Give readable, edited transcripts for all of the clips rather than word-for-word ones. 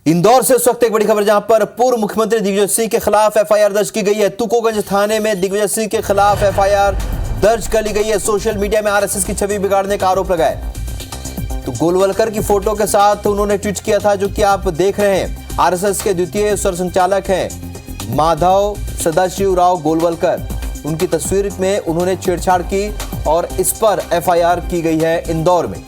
इंदौर से इस वक्त एक बड़ी खबर जहां पर पूर्व मुख्यमंत्री दिग्विजय सिंह के खिलाफ एफआईआर दर्ज की गई है। तुकोगंज थाने में दिग्विजय सिंह के खिलाफ एफआईआर दर्ज कर ली गई है। सोशल मीडिया में आरएसएस की छवि बिगाड़ने का आरोप लगाया। तो गोलवलकर की फोटो के साथ उन्होंने ट्वीट किया था, जो कि आप देख रहे हैं। आरएसएस के द्वितीय सरसंचालक हैं माधव सदाशिव राव गोलवलकर। उनकी तस्वीर में उन्होंने छेड़छाड़ की और इस पर एफआईआर की गई है इंदौर में।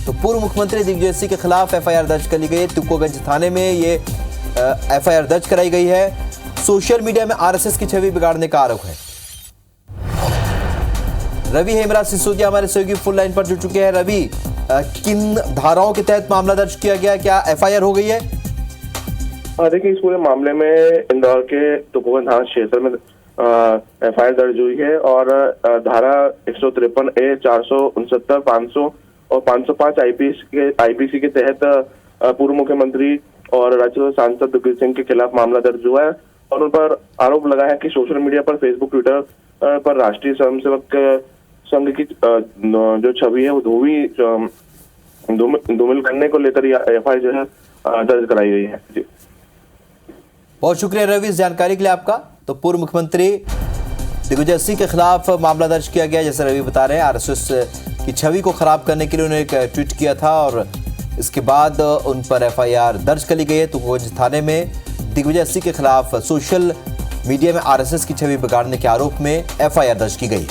तो पूर्व मुख्यमंत्री दिग्विजय सिंह के खिलाफ एफआईआर दर्ज कर ली गई है। तुकोगंज थाने में ये एफआईआर दर्ज कराई गई है। सोशल मीडिया में आरएसएस की छवि बिगाड़ने का आरोप है। रवि हेमराज सिसोदिया हमारे सहयोगी फोन लाइन पर जुड़ चुके हैं। रवि, किन धाराओं के तहत मामला दर्ज किया गया, क्या एफआईआर हो गई है? देखिए, इस पूरे मामले में इंदौर के तुकोगंज थाना क्षेत्र में एफआईआर दर्ज हुई है और धारा 153A, 469, 500 और 505 आईपीसी के तहत पूर्व मुख्यमंत्री और राज्यसभा सांसद दिग्विजय सिंह के खिलाफ मामला दर्ज हुआ है और उन पर आरोप लगा है कि सोशल मीडिया पर फेसबुक, ट्विटर पर राष्ट्रीय स्वयंसेवक संघ की जो छवि है वो धूमिल करने को लेकर एफआईआर जो है दर्ज कराई गई है। जी, बहुत शुक्रिया रवि इस जानकारी के लिए आपका। तो पूर्व मुख्यमंत्री दिग्विजय सिंह के खिलाफ मामला दर्ज किया गया, जैसे रवि बता रहे हैं। आरएसएस की छवि को खराब करने के लिए उन्होंने एक ट्वीट किया था और इसके बाद उन पर एफआईआर दर्ज कर ली गई है। तुकोगंज थाने में दिग्विजय सिंह के खिलाफ सोशल मीडिया में आरएसएस की छवि बिगाड़ने के आरोप में एफआईआर दर्ज की गई।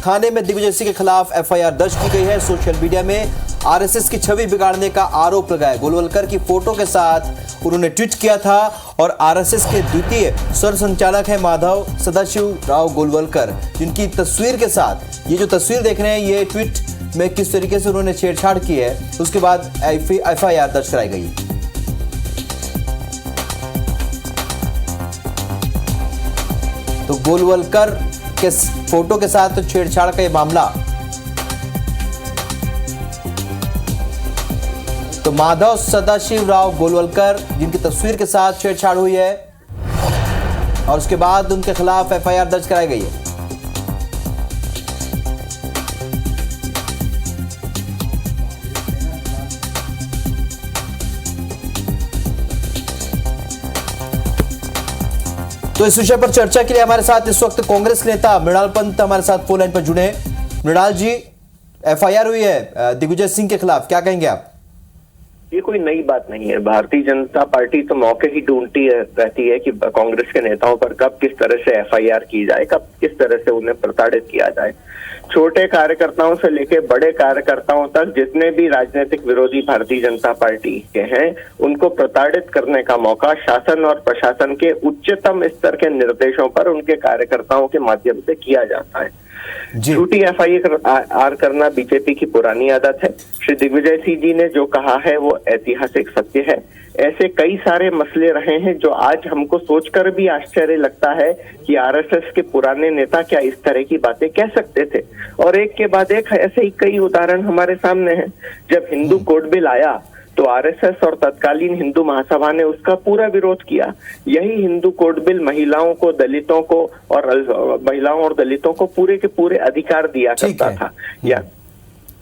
थाने में दिग्विजय सिंह के खिलाफ एफआईआर दर्ज की गई है। सोशल मीडिया में आरएसएस की छवि बिगाड़ने का आरोप लगाया। गोलवलकर की फोटो के साथ उन्होंने ट्वीट किया था और आरएसएस के द्वितीय सरसंचालक है माधव सदाशिव राव गोलवलकर, जिनकी तस्वीर के साथ ये जो तस्वीर देख रहे हैं, ये ट्वीट में किस तरीके से उन्होंने छेड़छाड़ की है, उसके बाद एफआईआर दर्ज कराई गई। तो गोलवलकर के फोटो के साथ छेड़छाड़ का ये मामला, तो माधव सदाशिव राव गोलवलकर जिनकी तस्वीर के साथ छेड़छाड़ हुई है और उसके बाद उनके खिलाफ एफआईआर दर्ज कराई गई है। तो इस विषय पर चर्चा के लिए हमारे साथ इस वक्त कांग्रेस नेता मृणाल पंत हमारे साथ फोन लाइन पर जुड़े हैं। मृणाल जी, एफआईआर हुई है दिग्विजय सिंह के खिलाफ, क्या कहेंगे आप? ये कोई नई बात नहीं है। भारतीय जनता पार्टी तो मौके ही ढूंढती रहती है कि कांग्रेस के नेताओं पर कब किस तरह से एफआईआर की जाए, कब किस तरह से उन्हें प्रताड़ित किया जाए। छोटे कार्यकर्ताओं से लेकर बड़े कार्यकर्ताओं तक जितने भी राजनीतिक विरोधी भारतीय जनता पार्टी के हैं, उनको प्रताड़ित करने का मौका शासन और प्रशासन के उच्चतम स्तर के निर्देशों पर उनके कार्यकर्ताओं के माध्यम से किया जाता है। झूठी एफआईआर करना बीजेपी की पुरानी आदत है। श्री दिग्विजय सिंह जी ने जो कहा है वो ऐतिहासिक सत्य है। ऐसे कई सारे मसले रहे हैं जो आज हमको सोचकर भी आश्चर्य लगता है कि आरएसएस के पुराने नेता क्या इस तरह की बातें कह सकते थे। और एक के बाद एक ऐसे ही कई उदाहरण हमारे सामने हैं। जब हिंदू कोड बिल आया तो आरएसएस और तत्कालीन हिंदू महासभा ने उसका पूरा विरोध किया। यही हिंदू कोड बिल महिलाओं को, दलितों को और महिलाओं और दलितों को पूरे के पूरे अधिकार दिया करता था। या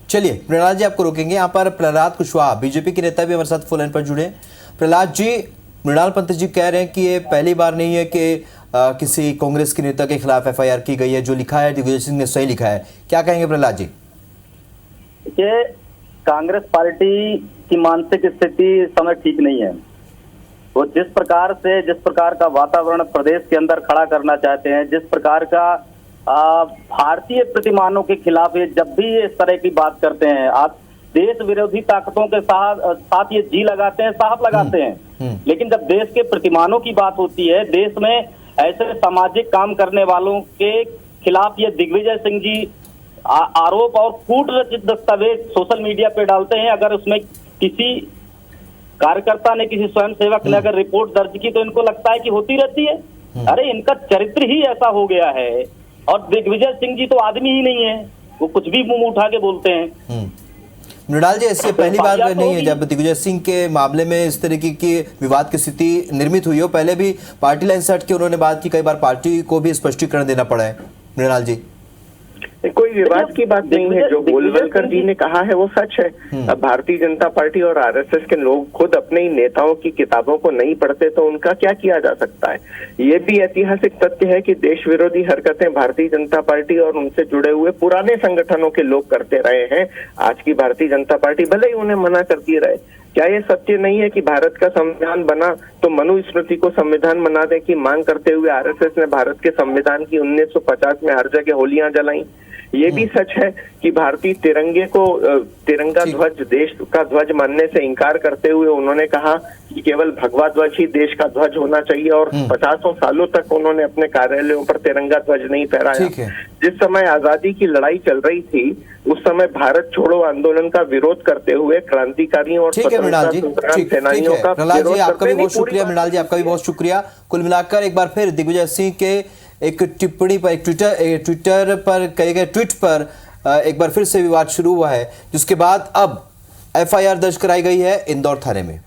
चलिए प्रहलाद जी, आपको रोकेंगे। यहाँ पर प्रहलाद कुशवाहा बीजेपी के नेता भी हमारे साथ फोन लाइन पर जुड़े। प्रहलाद जी, मृणाल पंत जी कह रहे हैं कि ये पहली बार नहीं है कि किसी कांग्रेस के नेता के खिलाफ एफआईआर की गई है। जो लिखा है दिग्विजय सिंह ने सही लिखा है, क्या कहेंगे प्रहलाद जी? ये कांग्रेस पार्टी की मानसिक स्थिति इस समय ठीक नहीं है। वो जिस प्रकार का वातावरण प्रदेश के अंदर खड़ा करना चाहते हैं, जिस प्रकार का भारतीय प्रतिमानों के खिलाफ ये जब भी इस तरह की बात करते हैं, आप देश विरोधी ताकतों के साथ ये जी लगाते हैं, साहब लगाते हैं। लेकिन जब देश के प्रतिमानों की बात होती है, देश में ऐसे सामाजिक काम करने वालों के खिलाफ ये दिग्विजय सिंह जी आरोप और कूट रचित दस्तावेज सोशल मीडिया पे डालते हैं। अगर उसमें किसी कार्यकर्ता ने, किसी स्वयंसेवक ने अगर रिपोर्ट दर्ज की तो इनको लगता है कि होती रहती है। अरे इनका चरित्र ही ऐसा हो गया है। और दिग्विजय सिंह जी तो आदमी ही नहीं है, वो कुछ भी मुंह उठा के बोलते हैं। मृणाल जी, ऐसे पहली बार नहीं है जब दिग्विजय सिंह के मामले में इस तरीके की विवाद की स्थिति निर्मित हुई हो। पहले भी पार्टी लाइन से हट के उन्होंने बात की, कई बार पार्टी को भी स्पष्टीकरण देना पड़ा है। मृणाल जी, कोई विवाद की बात नहीं है। जो गोलवलकर जी ने कहा है वो सच है। अब भारतीय जनता पार्टी और आरएसएस के लोग खुद अपने ही नेताओं की किताबों को नहीं पढ़ते तो उनका क्या किया जा सकता है। ये भी ऐतिहासिक तथ्य है कि देश विरोधी हरकतें भारतीय जनता पार्टी और उनसे जुड़े हुए पुराने संगठनों के लोग करते रहे हैं। आज की भारतीय जनता पार्टी भले ही उन्हें मना करती रहे। क्या ये सत्य नहीं है कि भारत का संविधान बना तो मनुस्मृति को संविधान बना दे की मांग करते हुए आरएसएस ने भारत के संविधान की 1950 में हर जगह होलियां जलाई। ये भी सच है कि भारतीय तिरंगे को तिरंगा ध्वज देश का ध्वज मानने से इनकार करते हुए उन्होंने कहा कि केवल भगवा ध्वज ही देश का ध्वज होना चाहिए और 50 सालों तक उन्होंने अपने कार्यालयों पर तिरंगा ध्वज नहीं फहराया। जिस समय आजादी की लड़ाई चल रही थी उस समय भारत छोड़ो आंदोलन का विरोध करते हुए क्रांतिकारियों और सेनानियों का प्रहलाद जी, आपका भी बहुत शुक्रिया। मृणाल जी, आपका भी बहुत शुक्रिया। कुल मिलाकर एक बार फिर दिग्विजय सिंह के एक टिप्पणी पर एक ट्विटर पर कहे गए ट्वीट पर एक बार फिर से विवाद शुरू हुआ है, जिसके बाद अब एफआईआर दर्ज कराई गई है इंदौर थाने में।